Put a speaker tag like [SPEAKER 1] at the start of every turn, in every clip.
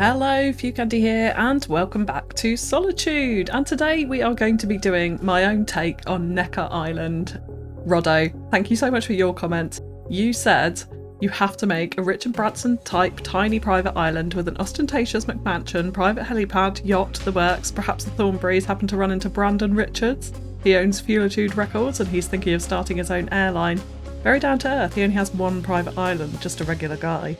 [SPEAKER 1] Hello, FewCandy here, and welcome back to Solitude. And today we are going to be doing my own take on Necker Island. Roddo, thank you so much for your comment. You said you have to make a Richard Branson type tiny private island with an ostentatious McMansion, private helipad, yacht, the works. Perhaps the Thornberrys happen to run into Brandon Richards. He owns Solitude Records and he's thinking of starting his own airline. Very down to earth, he only has one private island, just a regular guy.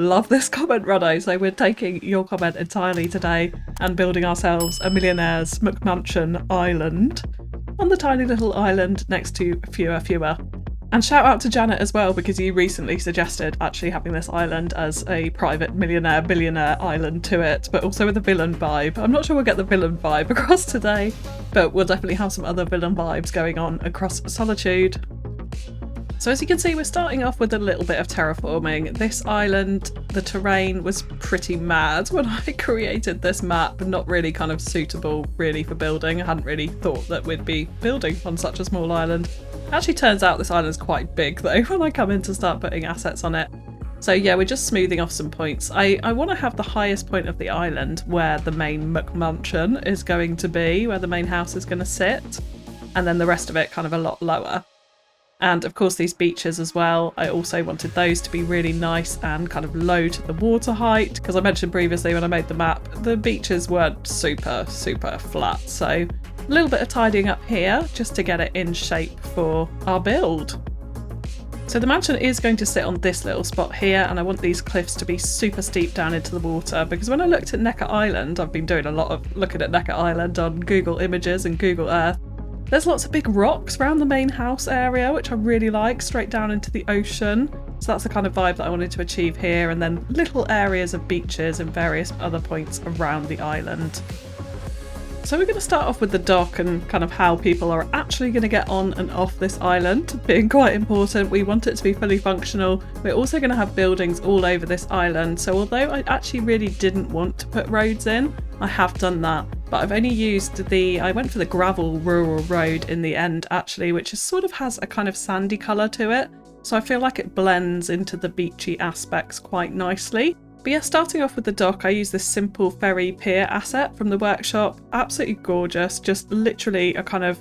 [SPEAKER 1] Love this comment, Roddo. So we're taking your comment entirely today and building ourselves a millionaire's McMansion island on the tiny little island next to Fewer. And shout out to Janet as well, because you recently suggested actually having this island as a private billionaire island to it, but also with a villain vibe. I'm not sure we'll get the villain vibe across today, but we'll definitely have some other villain vibes going on across Solitude. So as you can see, we're starting off with a little bit of terraforming. This island, the terrain was pretty mad when I created this map, not really kind of suitable really for building. I hadn't really thought that we'd be building on such a small island. It actually turns out this island's quite big though when I come in to start putting assets on it. So yeah, we're just smoothing off some points. I want to have the highest point of the island where the main McMansion is going to be, where the main house is going to sit, and then the rest of it kind of a lot lower. And of course these beaches as well, I also wanted those to be really nice and kind of low to the water height, because I mentioned previously when I made the map, the beaches weren't super flat. So a little bit of tidying up here just to get it in shape for our build. So the mansion is going to sit on this little spot here, and I want these cliffs to be super steep down into the water, because when I looked at Necker Island, I've been doing a lot of looking at Necker Island on Google Images and Google Earth. There's lots of big rocks around the main house area, which I really like, straight down into the ocean. So that's the kind of vibe that I wanted to achieve here, and then little areas of beaches and various other points around the island. So we're going to start off with the dock and kind of how people are actually going to get on and off this island, being quite important. We want it to be fully functional. We're also going to have buildings all over this island. So although I actually really didn't want to put roads in, I have done that. But I've only used I went for the gravel rural road in the end actually, which is sort of has a kind of sandy colour to it. So I feel like it blends into the beachy aspects quite nicely. But yeah, starting off with the dock, I use this simple ferry pier asset from the workshop. Absolutely gorgeous, just literally a kind of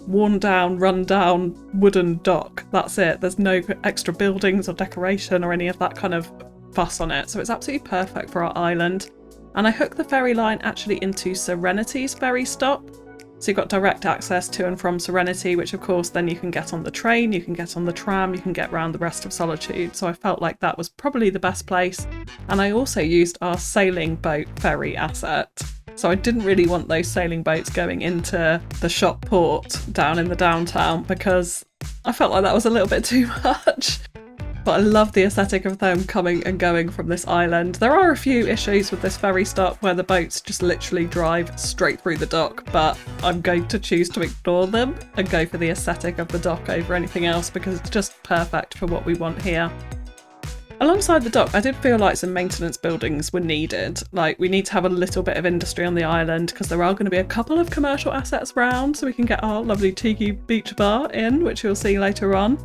[SPEAKER 1] worn down, run down wooden dock. That's it. There's no extra buildings or decoration or any of that kind of fuss on it. So it's absolutely perfect for our island. And I hooked the ferry line actually into Serenity's ferry stop. So you've got direct access to and from Serenity, which of course then you can get on the train, you can get on the tram, you can get around the rest of Solitude. So I felt like that was probably the best place. And I also used our sailing boat ferry asset. So I didn't really want those sailing boats going into the shop port down in the downtown, because I felt like that was a little bit too much. But I love the aesthetic of them coming and going from this island. There are a few issues with this ferry stop where the boats just literally drive straight through the dock, but I'm going to choose to ignore them and go for the aesthetic of the dock over anything else, because it's just perfect for what we want here. Alongside the dock, I did feel like some maintenance buildings were needed. Like, we need to have a little bit of industry on the island, because there are going to be a couple of commercial assets around, so we can get our lovely tiki beach bar in, which you'll see later on.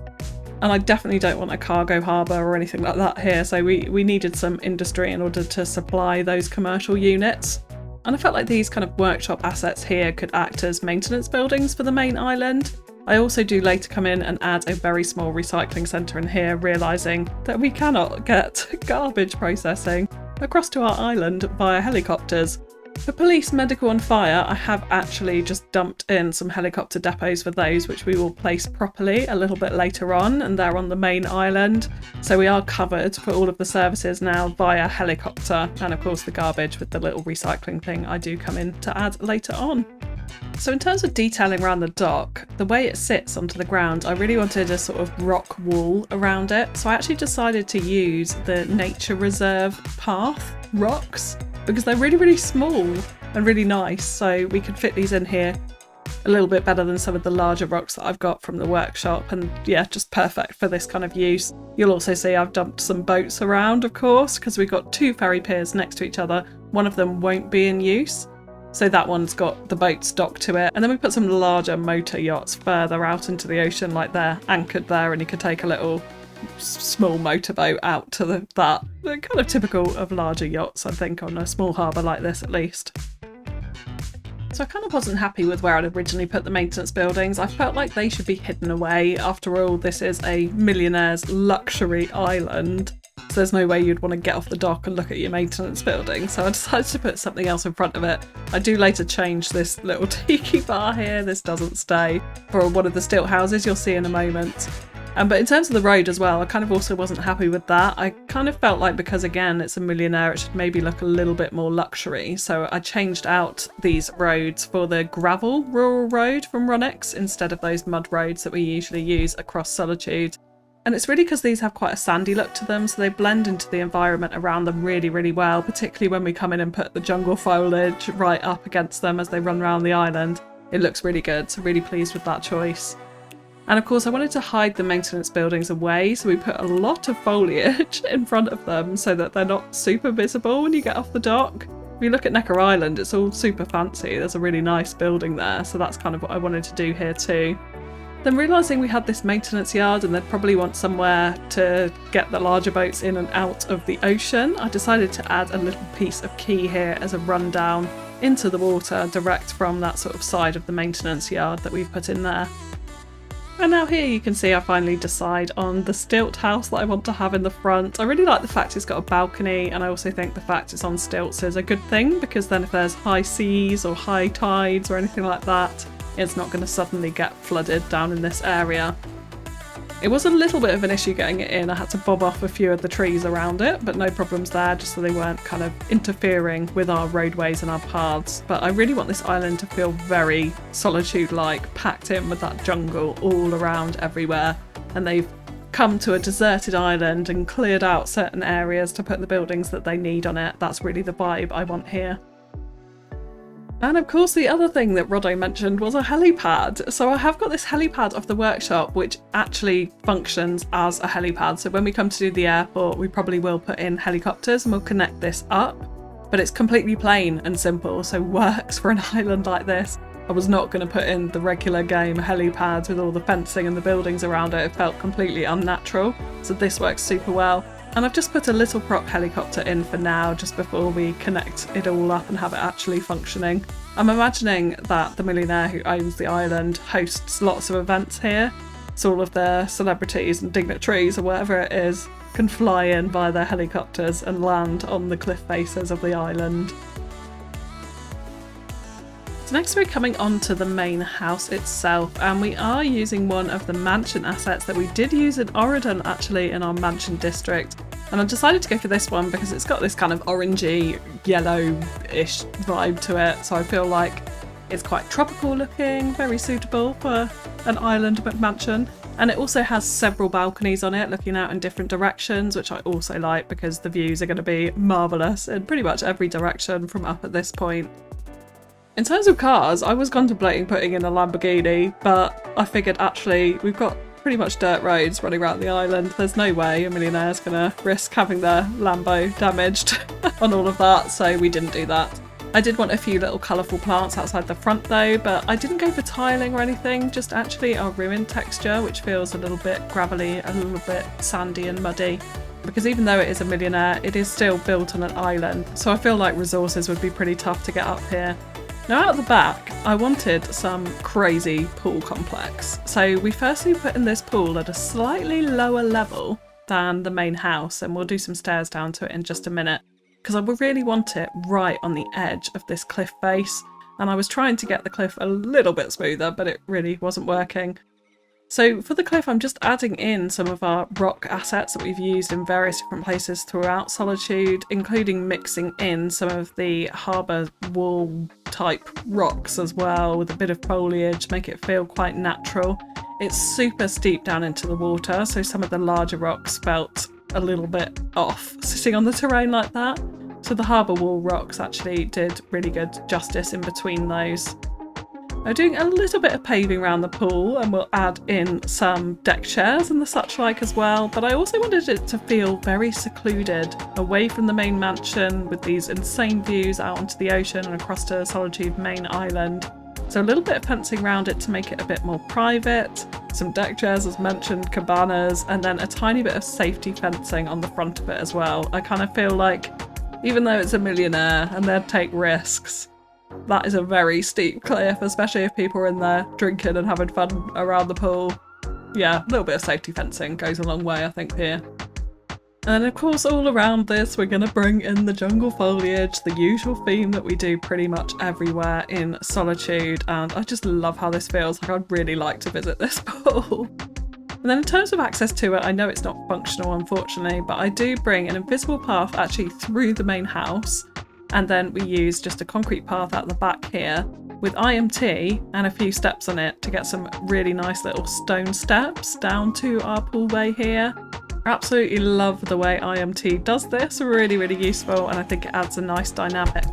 [SPEAKER 1] And I definitely don't want a cargo harbour or anything like that here, so we needed some industry in order to supply those commercial units. And I felt like these kind of workshop assets here could act as maintenance buildings for the main island. I also do later come in and add a very small recycling centre in here, realising that we cannot get garbage processing across to our island via helicopters. For police, medical and fire, I have actually just dumped in some helicopter depots for those, which we will place properly a little bit later on, and they're on the main island. So we are covered for all of the services now via helicopter, and of course the garbage with the little recycling thing I do come in to add later on. So in terms of detailing around the dock, the way it sits onto the ground, I really wanted a sort of rock wall around it. So I actually decided to use the nature reserve path rocks, because they're really small and really nice, so we could fit these in here a little bit better than some of the larger rocks that I've got from the workshop, and yeah, just perfect for this kind of use. You'll also see I've dumped some boats around, of course, because we've got two ferry piers next to each other. One of them won't be in use, so that one's got the boats docked to it, and then we put some larger motor yachts further out into the ocean, like they're anchored there, and you could take a little small motorboat out to that. They're kind of typical of larger yachts, I think, on a small harbour like this at least. So I kind of wasn't happy with where I'd originally put the maintenance buildings. I felt like they should be hidden away. After all, this is a millionaire's luxury island, so there's no way you'd want to get off the dock and look at your maintenance building. So I decided to put something else in front of it. I do later change this little tiki bar here. This doesn't stay for one of the stilt houses you'll see in a moment. But in terms of the road as well, I kind of also wasn't happy with that. I kind of felt like, because again it's a millionaire, it should maybe look a little bit more luxury. So I changed out these roads for the gravel rural road from Runix instead of those mud roads that we usually use across Solitude. And it's really because these have quite a sandy look to them, so they blend into the environment around them really, really well, particularly when we come in and put the jungle foliage right up against them as they run around the island. It looks really good, so really pleased with that choice. And of course I wanted to hide the maintenance buildings away, so we put a lot of foliage in front of them so that they're not super visible when you get off the dock. If you look at Necker Island, it's all super fancy. There's a really nice building there, so that's kind of what I wanted to do here too. Then realising we had this maintenance yard and they'd probably want somewhere to get the larger boats in and out of the ocean, I decided to add a little piece of quay here as a rundown into the water direct from that sort of side of the maintenance yard that we've put in there. And now here you can see I finally decide on the stilt house that I want to have in the front. I really like the fact it's got a balcony, and I also think the fact it's on stilts is a good thing, because then if there's high seas or high tides or anything like that, it's not going to suddenly get flooded down in this area. It was a little bit of an issue getting it in. I had to bob off a few of the trees around it, but no problems there, just so they weren't kind of interfering with our roadways and our paths. But I really want this island to feel very Solitude-like, packed in with that jungle all around everywhere. And they've come to a deserted island and cleared out certain areas to put the buildings that they need on it. That's really the vibe I want here. And of course the other thing that Roddo mentioned was a helipad. So I have got this helipad off the workshop which actually functions as a helipad. So when we come to do the airport, we probably will put in helicopters and we'll connect this up. But it's completely plain and simple, so works for an island like this. I was not going to put in the regular game helipad with all the fencing and the buildings around it. It felt completely unnatural. So this works super well. And I've just put a little prop helicopter in for now, just before we connect it all up and have it actually functioning. I'm imagining that the millionaire who owns the island hosts lots of events here, so all of their celebrities and dignitaries or whatever it is can fly in via their helicopters and land on the cliff faces of the island. So next we're coming on to the main house itself, and we are using one of the mansion assets that we did use in Oregon actually in our mansion district. And I decided to go for this one because it's got this kind of orangey, yellow-ish vibe to it. So I feel like it's quite tropical looking, very suitable for an island mansion. And it also has several balconies on it looking out in different directions, which I also like because the views are going to be marvellous in pretty much every direction from up at this point. In terms of cars, I was contemplating putting in a Lamborghini, but I figured actually we've got pretty much dirt roads running around the island. There's no way a millionaire's gonna risk having their Lambo damaged on all of that, so we didn't do that. I did want a few little colourful plants outside the front though, but I didn't go for tiling or anything, just actually our ruined texture, which feels a little bit gravelly, a little bit sandy and muddy. Because even though it is a millionaire, it is still built on an island, so I feel like resources would be pretty tough to get up here. Now out the back, I wanted some crazy pool complex. So we firstly put in this pool at a slightly lower level than the main house, and we'll do some stairs down to it in just a minute, because I really want it right on the edge of this cliff face. And I was trying to get the cliff a little bit smoother, but it really wasn't working. So for the cliff, I'm just adding in some of our rock assets that we've used in various different places throughout Solitude, including mixing in some of the harbour wall type rocks as well with a bit of foliage, make it feel quite natural. It's super steep down into the water, so some of the larger rocks felt a little bit off sitting on the terrain like that. So the harbour wall rocks actually did really good justice in between those. I'm doing a little bit of paving around the pool, and we'll add in some deck chairs and the such like as well, but I also wanted it to feel very secluded, away from the main mansion with these insane views out onto the ocean and across to Solitude main island. So a little bit of fencing around it to make it a bit more private, some deck chairs as mentioned, cabanas, and then a tiny bit of safety fencing on the front of it as well. I kind of feel like even though it's a millionaire and they'd take risks, that is a very steep cliff, especially if people are in there drinking and having fun around the pool. Yeah, a little bit of safety fencing goes a long way, I think, here. And of course, all around this, we're going to bring in the jungle foliage, the usual theme that we do pretty much everywhere in Solitude. And I just love how this feels. Like, I'd really like to visit this pool. And then in terms of access to it, I know it's not functional, unfortunately, but I do bring an invisible path actually through the main house. And then we use just a concrete path out the back here with IMT and a few steps on it to get some really nice little stone steps down to our poolway here. I absolutely love the way IMT does this, really, really useful, and I think it adds a nice dynamic.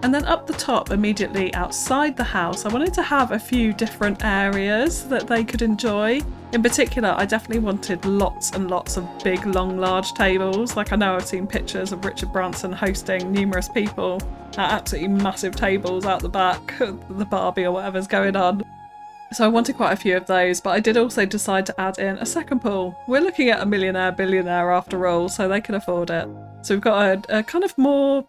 [SPEAKER 1] And then up the top, immediately outside the house, I wanted to have a few different areas that they could enjoy. In particular, I definitely wanted lots and lots of big, long, large tables. Like, I know I've seen pictures of Richard Branson hosting numerous people at absolutely massive tables out the back, the Barbie or whatever's going on. So I wanted quite a few of those, but I did also decide to add in a second pool. We're looking at a millionaire, billionaire after all, so they can afford it. So we've got a kind of more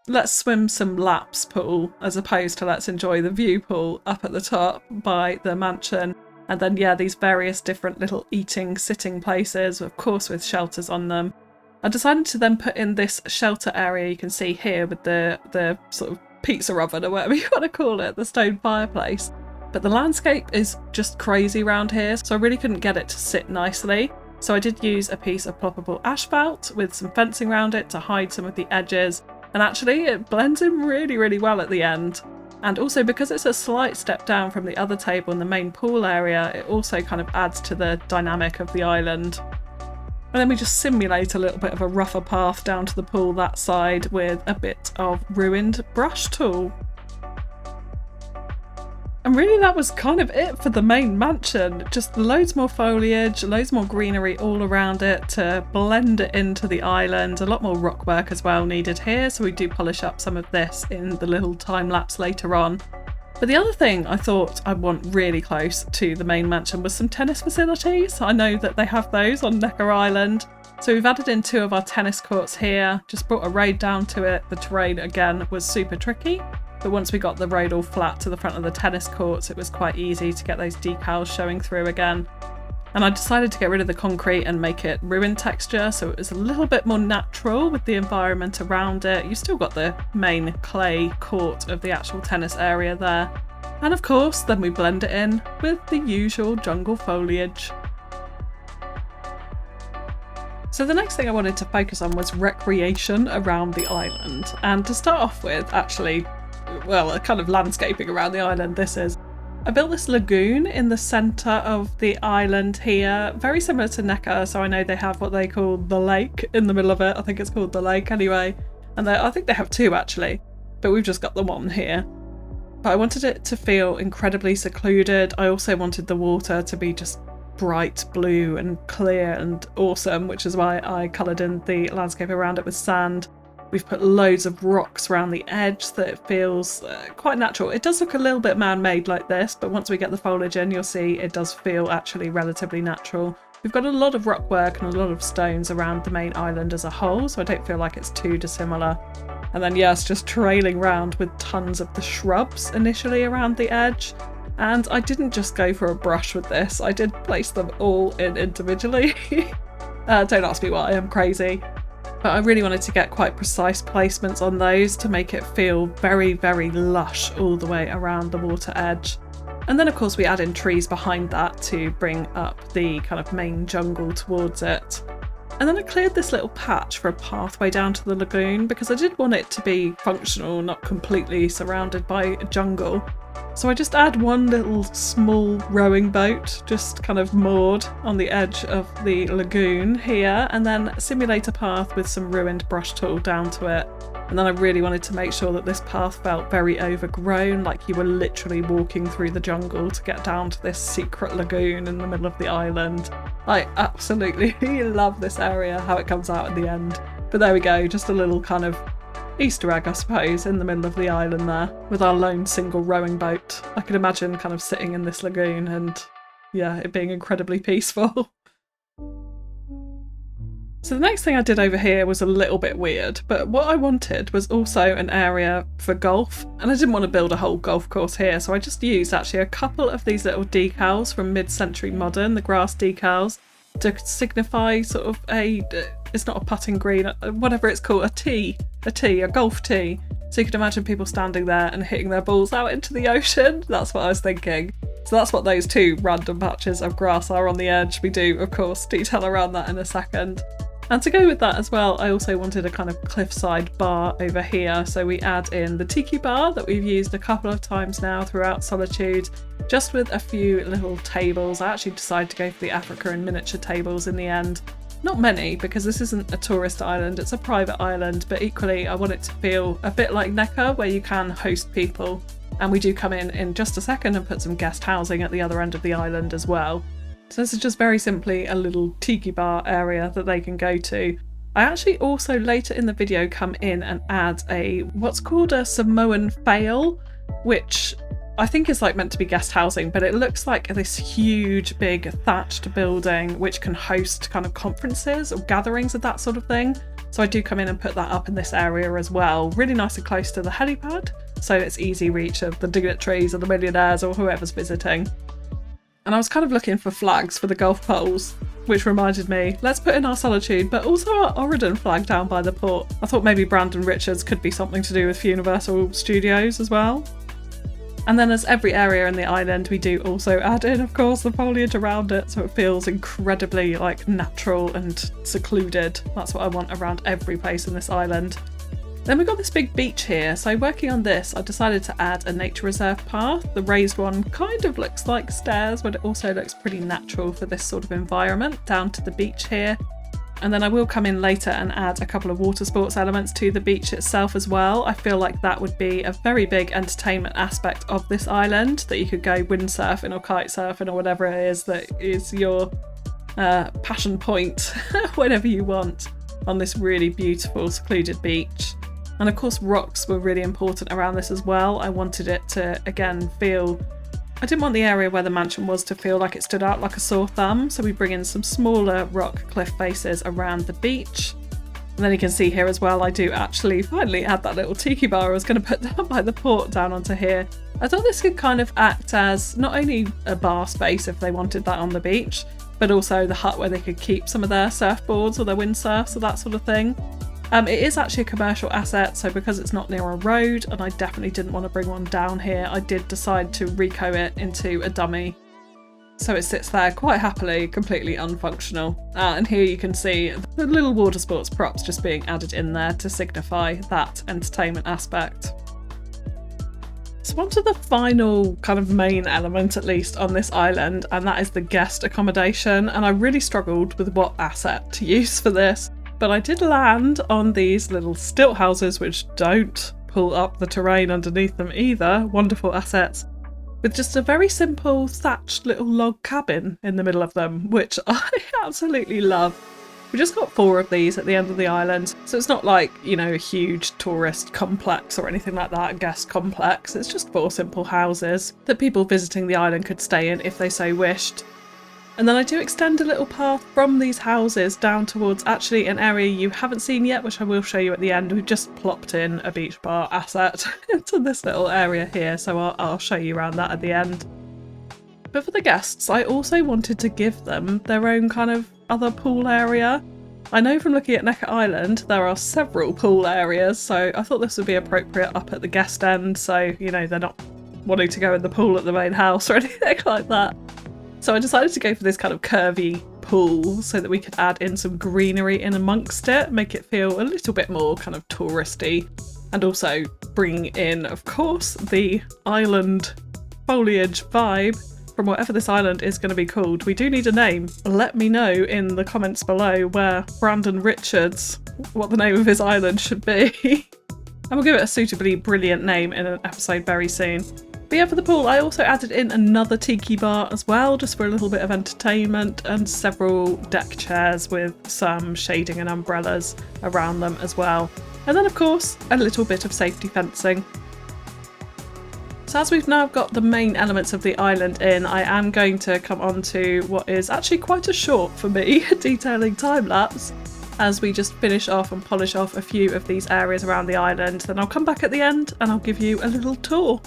[SPEAKER 1] let's swim some laps pool as opposed to let's enjoy the view pool up at the top by the mansion. And then, yeah, these various different little eating, sitting places, of course with shelters on them. I decided to then put in this shelter area you can see here with the sort of pizza oven or whatever you want to call it, the stone fireplace. But the landscape is just crazy around here, so I really couldn't get it to sit nicely. So I did use a piece of ploppable asphalt with some fencing around it to hide some of the edges. And actually it blends in really, really well at the end. And also because it's a slight step down from the other table in the main pool area, it also kind of adds to the dynamic of the island. And then we just simulate a little bit of a rougher path down to the pool that side with a bit of ruined brush tool. And really that was kind of it for the main mansion. Just loads more foliage, loads more greenery all around it to blend it into the island. A lot more rock work as well needed here, so we do polish up some of this in the little time lapse later on. But the other thing I thought I'd want really close to the main mansion was some tennis facilities. I know that they have those on Necker Island. So we've added in 2 of our tennis courts here, just brought a road down to it. The terrain again was super tricky. But once we got the road all flat to the front of the tennis courts, it was quite easy to get those decals showing through again. And I decided to get rid of the concrete and make it ruin texture, so it was a little bit more natural with the environment around it. You still got the main clay court of the actual tennis area there. And of course, then we blend it in with the usual jungle foliage. So the next thing I wanted to focus on was recreation around the island. And to start off with, actually, well, a kind of landscaping around the island this is. I built this lagoon in the centre of the island here, very similar to Necker, so I know they have what they call the lake in the middle of it. I think it's called the lake anyway, and I think they have 2 actually, but we've just got the one here. But I wanted it to feel incredibly secluded. I also wanted the water to be just bright blue and clear and awesome, which is why I coloured in the landscape around it with sand. We've put loads of rocks around the edge so that it feels quite natural. It does look a little bit man-made like this, but once we get the foliage in, you'll see it does feel actually relatively natural. We've got a lot of rock work and a lot of stones around the main island as a whole, so I don't feel like it's too dissimilar. And then, yes, just trailing around with tons of the shrubs initially around the edge. And I didn't just go for a brush with this, I did place them all in individually. Don't ask me why, I'm crazy. But I really wanted to get quite precise placements on those to make it feel very, very lush all the way around the water edge. And then of course we add in trees behind that to bring up the kind of main jungle towards it. And then I cleared this little patch for a pathway down to the lagoon because I did want it to be functional, not completely surrounded by a jungle. So I just add one little small rowing boat, just kind of moored on the edge of the lagoon here, and then simulate a path with some ruined brush tool down to it. And then I really wanted to make sure that this path felt very overgrown, like you were literally walking through the jungle to get down to this secret lagoon in the middle of the island. I absolutely love this area, how it comes out in the end. But there we go, just a little kind of Easter egg, I suppose, in the middle of the island there with our lone single rowing boat. I could imagine kind of sitting in this lagoon and yeah, it being incredibly peaceful. So the next thing I did over here was a little bit weird, but what I wanted was also an area for golf, and I didn't want to build a whole golf course here, so I just used actually a couple of these little decals from mid-century modern, the grass decals, to signify sort of it's not a putting green, whatever it's called, a golf tee. So you can imagine people standing there and hitting their balls out into the ocean. That's what I was thinking. So that's what those two random patches of grass are on the edge. We do, of course, detail around that in a second. And to go with that as well, I also wanted a kind of cliffside bar over here. So we add in the tiki bar that we've used a couple of times now throughout Solitude, just with a few little tables. I actually decided to go for the Africa and miniature tables in the end. Not many, because this isn't a tourist island, it's a private island, but equally I want it to feel a bit like Necker, where you can host people. And we do come in just a second and put some guest housing at the other end of the island as well. So this is just very simply a little tiki bar area that they can go to. I actually also later in the video come in and add what's called a Samoan fail, which I think is like meant to be guest housing, but it looks like this huge big thatched building which can host kind of conferences or gatherings of that sort of thing. So I do come in and put that up in this area as well, really nice and close to the helipad, so it's easy reach of the dignitaries or the millionaires or whoever's visiting. And I was kind of looking for flags for the golf poles, which reminded me, let's put in our Solitude, but also our Oregon flag down by the port. I thought maybe Brandon Richards could be something to do with Universal Studios as well. And then as every area in the island, we do also add in, of course, the foliage around it, so it feels incredibly like natural and secluded. That's what I want around every place in this island. Then we've got this big beach here, so working on this I decided to add a nature reserve path. The raised one kind of looks like stairs, but it also looks pretty natural for this sort of environment down to the beach here. And then I will come in later and add a couple of water sports elements to the beach itself as well. I feel like that would be a very big entertainment aspect of this island, that you could go windsurfing or kite surfing or whatever it is that is your passion point whenever you want on this really beautiful secluded beach. And of course rocks were really important around this as well. I wanted it to again feel, I didn't want the area where the mansion was to feel like it stood out like a sore thumb, so we bring in some smaller rock cliff faces around the beach. And then you can see here as well, I do actually finally add that little tiki bar I was going to put down by the port down onto here. I thought this could kind of act as not only a bar space if they wanted that on the beach, but also the hut where they could keep some of their surfboards or their windsurfs or that sort of thing. It is actually a commercial asset, so because it's not near a road and I definitely didn't want to bring one down here, I did decide to reco it into a dummy. So it sits there quite happily, completely unfunctional. And here you can see the little water sports props just being added in there to signify that entertainment aspect. So on to the final kind of main element, at least on this island, and that is the guest accommodation. And I really struggled with what asset to use for this. But I did land on these little stilt houses which don't pull up the terrain underneath them either, wonderful assets, with just a very simple thatched little log cabin in the middle of them, which I absolutely love. We just got 4 of these at the end of the island, so it's not like, you know, a huge tourist complex or anything like that, a guest complex. It's just 4 simple houses that people visiting the island could stay in if they so wished. And then I do extend a little path from these houses down towards actually an area you haven't seen yet, which I will show you at the end. We've just plopped in a beach bar asset into this little area here, so I'll show you around that at the end. But for the guests, I also wanted to give them their own kind of other pool area. I know from looking at Necker Island there are several pool areas, so I thought this would be appropriate up at the guest end, so you know they're not wanting to go in the pool at the main house or anything like that. So I decided to go for this kind of curvy pool so that we could add in some greenery in amongst it, make it feel a little bit more kind of touristy, and also bring in, of course, the island foliage vibe from whatever this island is going to be called. We do need a name. Let me know in the comments below where Brandon Richards, what the name of his island should be. And we'll give it a suitably brilliant name in an episode very soon. But yeah, for the pool I also added in another tiki bar as well, just for a little bit of entertainment, and several deck chairs with some shading and umbrellas around them as well. And then of course, a little bit of safety fencing. So as we've now got the main elements of the island in, I am going to come on to what is actually quite a short, for me, detailing time lapse, as we just finish off and polish off a few of these areas around the island. Then I'll come back at the end and I'll give you a little tour.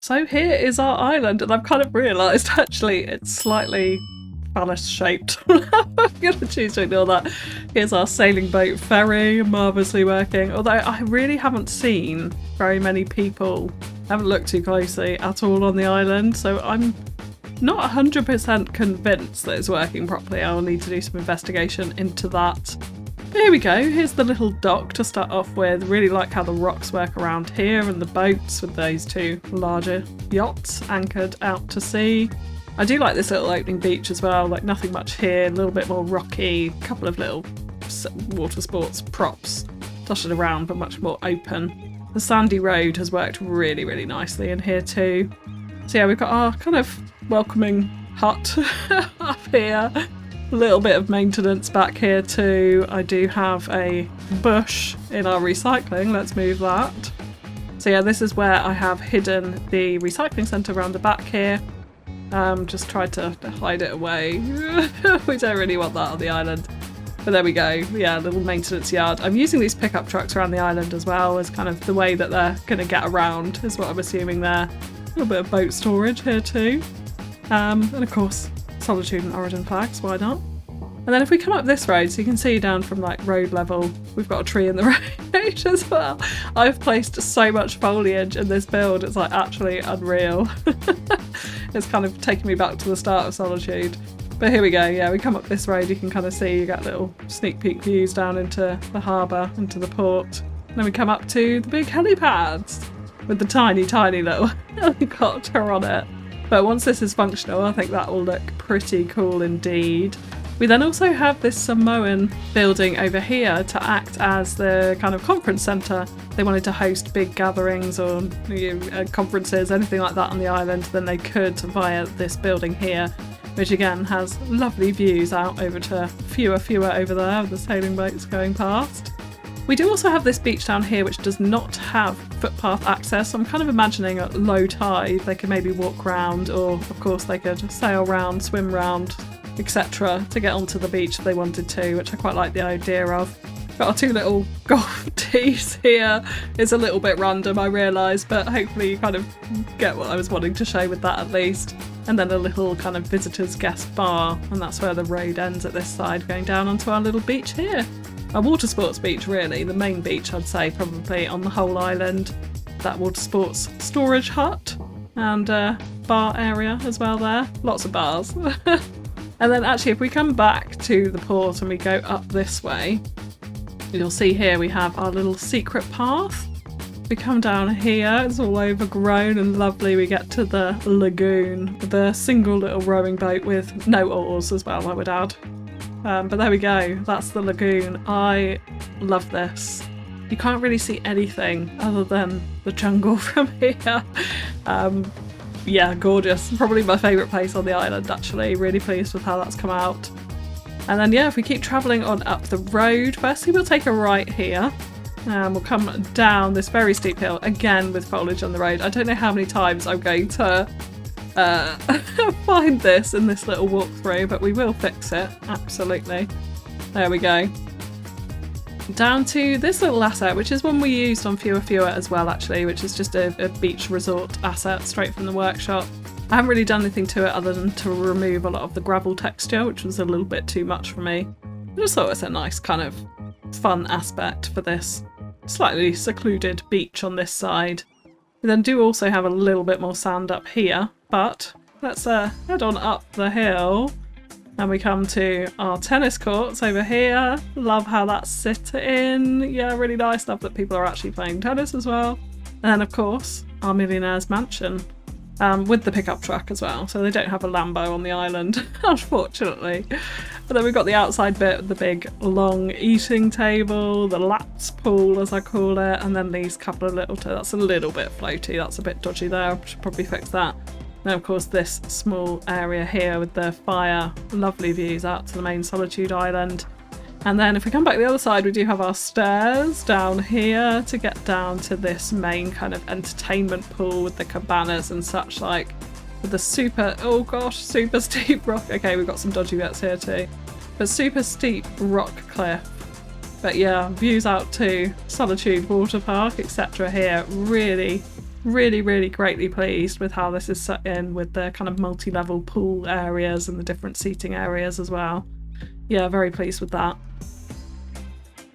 [SPEAKER 1] So here is our island, and I've kind of realised actually it's slightly phallus shaped. I'm going to choose to ignore that. Here's our sailing boat ferry, marvellously working, although I really haven't seen very many people, I haven't looked too closely at all on the island, so I'm not 100% convinced that it's working properly. I'll need to do some investigation into that. But here we go, here's the little dock to start off with. Really like how the rocks work around here and the boats with those two larger yachts anchored out to sea. I do like this little opening beach as well, like nothing much here, a little bit more rocky, a couple of little water sports props dotted around but much more open. The sandy road has worked really, really nicely in here too. So yeah, we've got our kind of welcoming hut up here. A little bit of maintenance back here too. I do have a bush in our recycling, let's move that. So yeah, this is where I have hidden the recycling centre around the back here. Just tried to hide it away. We don't really want that on the island. But there we go, yeah, little maintenance yard. I'm using these pickup trucks around the island as well as kind of the way that they're going to get around is what I'm assuming there. A little bit of boat storage here too. And of course, Solitude and Origin flags, why not? And then if we come up this road, so you can see down from like road level, we've got a tree in the road as well. I've placed so much foliage in this build, it's like actually unreal. It's kind of taking me back to the start of Solitude. But here we go, yeah, we come up this road, you can kind of see, you get little sneak peek views down into the harbour, into the port. And then we come up to the big helipads with the tiny, tiny little helicopter on it. But once this is functional, I think that will look pretty cool indeed. We then also have this Samoan building over here to act as the kind of conference centre. They wanted to host big gatherings or conferences, anything like that on the island, then they could via this building here, which again has lovely views out over to Fewer over there with the sailing boats going past. We do also have this beach down here which does not have footpath access. I'm kind of imagining at low tide they could maybe walk round, or of course they could sail round, swim round, etc. to get onto the beach if they wanted to, which I quite like the idea of. Got our two little golf tees here. It's a little bit random, I realise, but hopefully you kind of get what I was wanting to show with that at least. And then a little kind of visitors guest bar, and that's where the road ends at this side, going down onto our little beach here. A water sports beach really, the main beach I'd say probably on the whole island. That water sports storage hut and bar area as well there. Lots of bars. And then actually if we come back to the port and we go up this way, you'll see here we have our little secret path. We come down here, it's all overgrown and lovely. We get to the lagoon, the single little rowing boat with no oars as well, I would add. But there we go, that's the lagoon. I love this. You can't really see anything other than the jungle from here. Yeah, gorgeous. Probably my favourite place on the island actually. Really pleased with how that's come out. And then yeah, if we keep travelling on up the road, firstly we'll take a right here. And we'll come down this very steep hill, again with foliage on the road. I don't know how many times I'm going to find this in this little walkthrough, but we will fix it, absolutely. There we go. Down to this little asset, which is one we used on Fewer as well actually, which is just a beach resort asset straight from the workshop. I haven't really done anything to it other than to remove a lot of the gravel texture, which was a little bit too much for me. I just thought it was a nice kind of fun aspect for this slightly secluded beach on this side. We then do also have a little bit more sand up here, but let's head on up the hill and we come to our tennis courts over here. Love how that's sitting. Yeah, really nice. Love that people are actually playing tennis as well. And then of course our millionaire's mansion with the pickup truck as well. So they don't have a Lambo on the island, unfortunately. But then we've got the outside bit with the big long eating table, the laps pool as I call it, and then these couple of little, that's a little bit floaty, that's a bit dodgy there, I should probably fix that. And of course this small area here with the fire, lovely views out to the main Solitude island. And then if we come back to the other side, we do have our stairs down here to get down to this main kind of entertainment pool with the cabanas and such like. With the super, oh gosh, super steep rock. Okay, we've got some dodgy bits here too. But super steep rock cliff. But yeah, views out to Solitude Water Park, etc. here. Really, Really, really greatly pleased with how this is set in with the kind of multi-level pool areas and the different seating areas as well. Yeah, very pleased with that.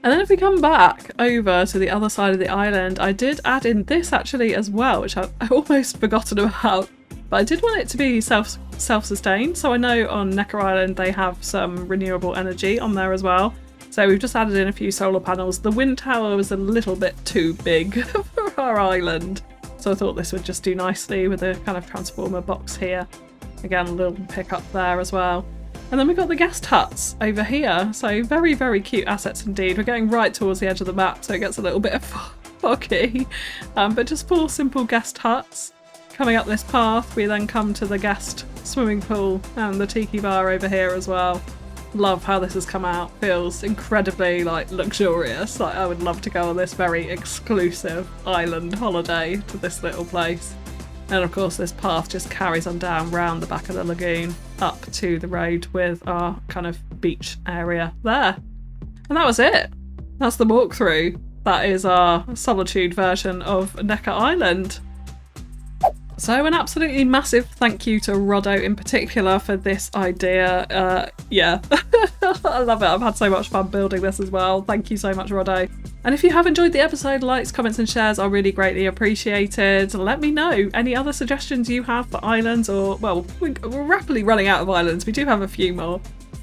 [SPEAKER 1] And then if we come back over to the other side of the island, I did add in this actually as well, which I almost forgotten about. But I did want it to be self-sustained. So I know on Necker Island they have some renewable energy on there as well. So we've just added in a few solar panels. The wind tower was a little bit too big for our island. So I thought this would just do nicely with a kind of transformer box here. Again, a little pickup there as well. And then we've got the guest huts over here. So very, very cute assets indeed. We're going right towards the edge of the map, so it gets a little bit foggy. But just 4 simple guest huts. Coming up this path, we then come to the guest swimming pool and the tiki bar over here as well. Love how this has come out. Feels incredibly like luxurious. Like I would love to go on this very exclusive island holiday to this little place. And of course this path just carries on down round the back of the lagoon up to the road with our kind of beach area there. And that was it. That's the walkthrough. That is our Solitude version of Necker Island. So an absolutely massive thank you to Roddo in particular for this idea. Yeah, I love it. I've had so much fun building this as well. Thank you so much, Roddo. And if you have enjoyed the episode, likes, comments and shares are really greatly appreciated. Let me know any other suggestions you have for islands, or, well, we're rapidly running out of islands. We do have a few more.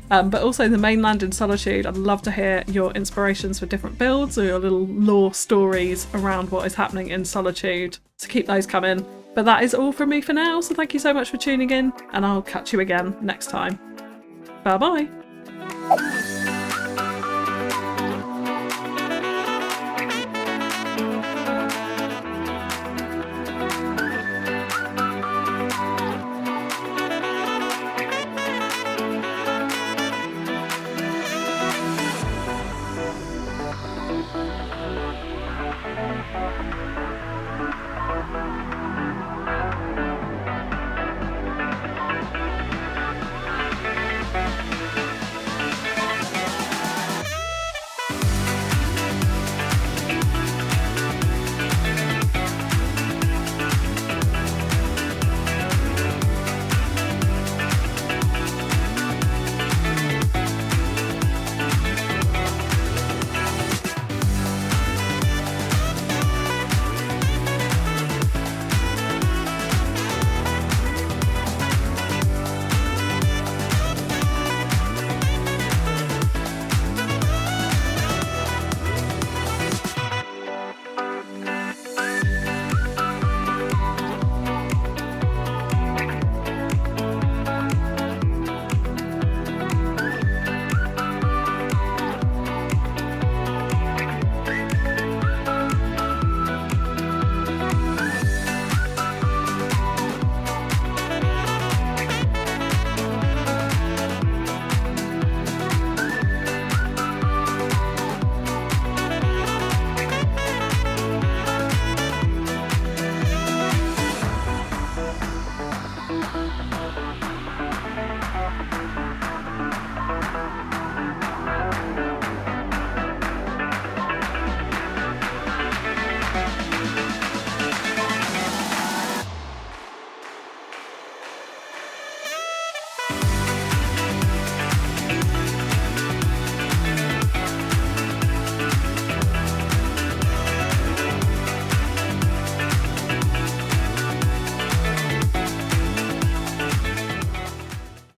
[SPEAKER 1] But also the mainland in Solitude. I'd love to hear your inspirations for different builds or your little lore stories around what is happening in Solitude. So keep those coming. But that is all from me for now, so thank you so much for tuning in, and I'll catch you again next time. Bye bye!